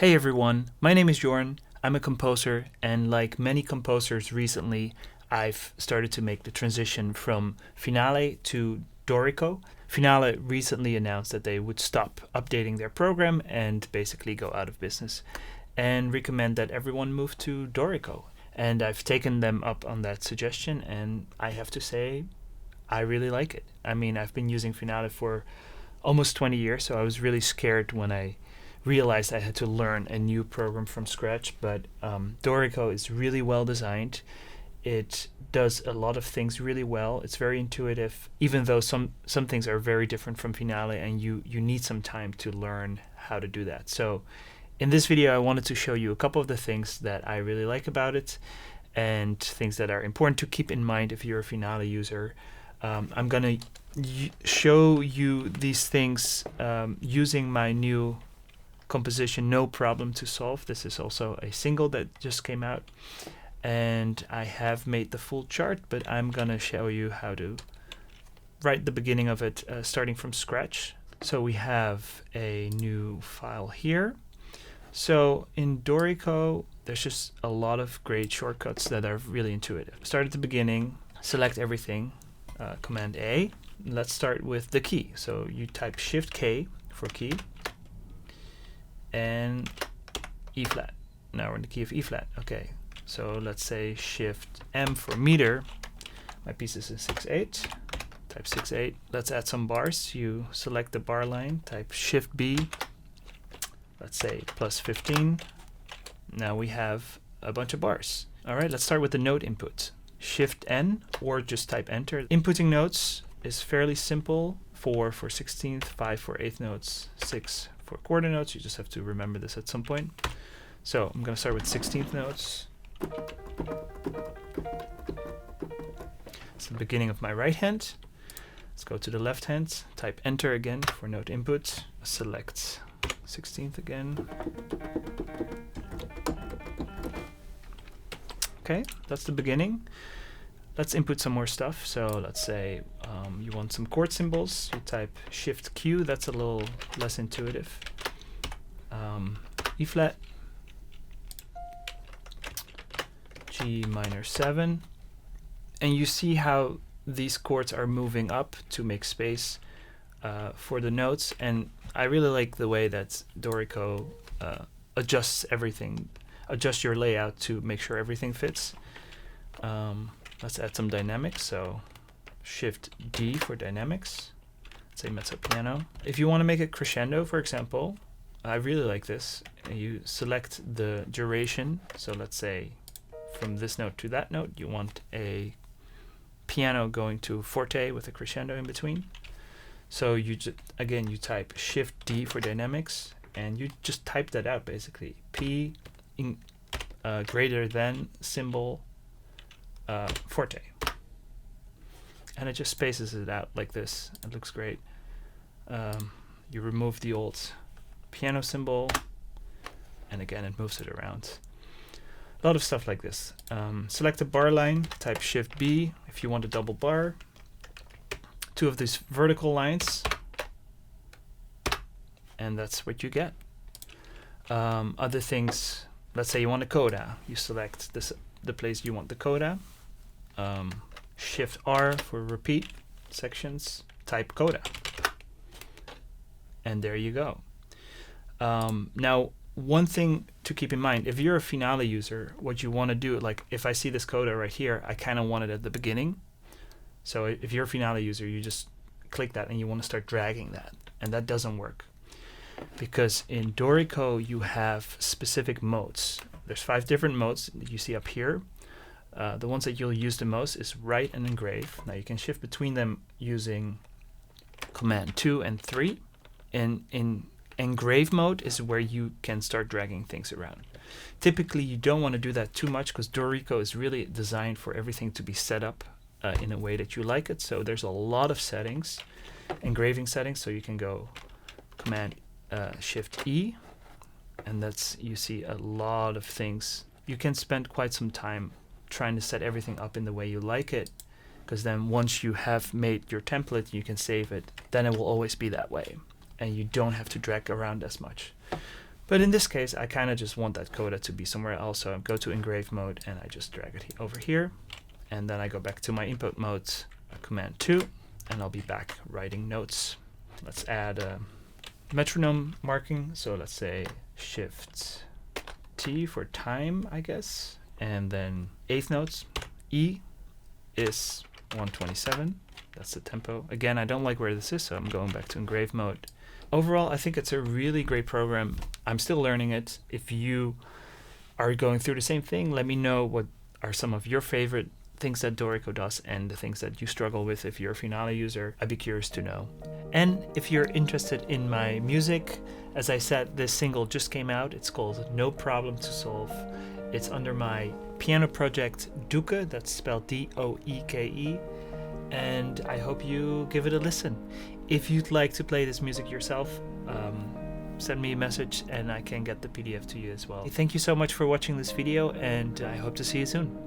Hey everyone, my name is Jorn. I'm a composer, and like many composers recently, I've started to make the transition from Finale to Dorico. Finale recently announced that they would stop updating their program and basically go out of business, and recommend that everyone move to Dorico. And I've taken them up on that suggestion, and I have to say, I really like it. I mean, I've been using Finale for almost 20 years, so I was really scared when I realized I had to learn a new program from scratch. But Dorico is really well designed. It does a lot of things really well. It's very intuitive, even though some things are very different from Finale, and you need some time to learn how to do that. So in this video, I wanted to show you a couple of the things that I really like about it and things that are important to keep in mind if you're a Finale user. I'm going to show you these things using my new composition No Problem to Solve. This is also a single that just came out, and I have made the full chart, but I'm gonna show you how to write the beginning of it starting from scratch. So we have a new file here. So in Dorico, there's just a lot of great shortcuts that are really intuitive. Start at the beginning, select everything, Command A. Let's start with the key. So you type Shift K for key, and E flat. Now we're in the key of E flat. Okay, so let's say Shift M for meter. My piece is in 6/8. Type 6/8. Let's add some bars. You select the bar line, type Shift B. Let's say +15. Now we have a bunch of bars. All right, let's start with the note input. Shift N, or just type Enter. Inputting notes is fairly simple. 4 for 16th, 5 for 8th notes, 6 for quarter notes. You just have to remember this at some point. So I'm going to start with 16th notes. It's the beginning of my right hand. Let's go to the left hand. Type Enter again for note input. Select 16th again. Okay, that's the beginning. Let's input some more stuff. So let's say you want some chord symbols. You type Shift Q. That's a little less intuitive. E flat, G minor 7, and you see how these chords are moving up to make space for the notes. And I really like the way that Dorico adjusts everything, adjusts your layout to make sure everything fits. Let's add some dynamics. So Shift D for dynamics. Let's say mezzo piano. If you want to make it crescendo, for example, I really like this. You select the duration. So let's say from this note to that note, you want a piano going to forte with a crescendo in between. So you again, you type Shift D for dynamics, and you just type that out basically. P greater than symbol forte, and it just spaces it out like this. It looks great. You remove the old piano symbol, and again it moves it around. A lot of stuff like this. Select a bar line, type Shift B if you want a double bar. 2 of these vertical lines, and that's what you get. Other things, let's say you want a coda. You select the place you want the coda. Shift R for repeat sections, type coda, and there you go. Now, one thing to keep in mind, if you're a Finale user, what you want to do, like if I see this coda right here, I kind of want it at the beginning. So if you're a Finale user, you just click that and you want to start dragging that, and that doesn't work. Because in Dorico, you have specific modes. There's 5 different modes that you see up here. The ones that you'll use the most is Write and Engrave. Now you can shift between them using Command 2 and 3. And in Engrave mode is where you can start dragging things around. Typically, you don't want to do that too much because Dorico is really designed for everything to be set up in a way that you like it. So there's a lot of settings, engraving settings. So you can go Command Shift E, and you see a lot of things. You can spend quite some time trying to set everything up in the way you like it, because then once you have made your template, you can save it. Then it will always be that way, and you don't have to drag around as much. But in this case, I kind of just want that coda to be somewhere else. So I go to engrave mode and I just drag it over here. And then I go back to my input mode, Command 2, and I'll be back writing notes. Let's add a metronome marking. So let's say Shift T for time, I guess. And then eighth notes. E is 127. That's the tempo. Again, I don't like where this is, so I'm going back to engrave mode. Overall, I think it's a really great program. I'm still learning it. If you are going through the same thing, let me know what are some of your favorite things that Dorico does and the things that you struggle with if you're a Finale user. I'd be curious to know. And if you're interested in my music, as I said, this single just came out. It's called No Problem to Solve. It's under my piano project Doeke, that's spelled D-O-E-K-E, and I hope you give it a listen. If you'd like to play this music yourself, send me a message and I can get the PDF to you as well. Thank you so much for watching this video, and I hope to see you soon.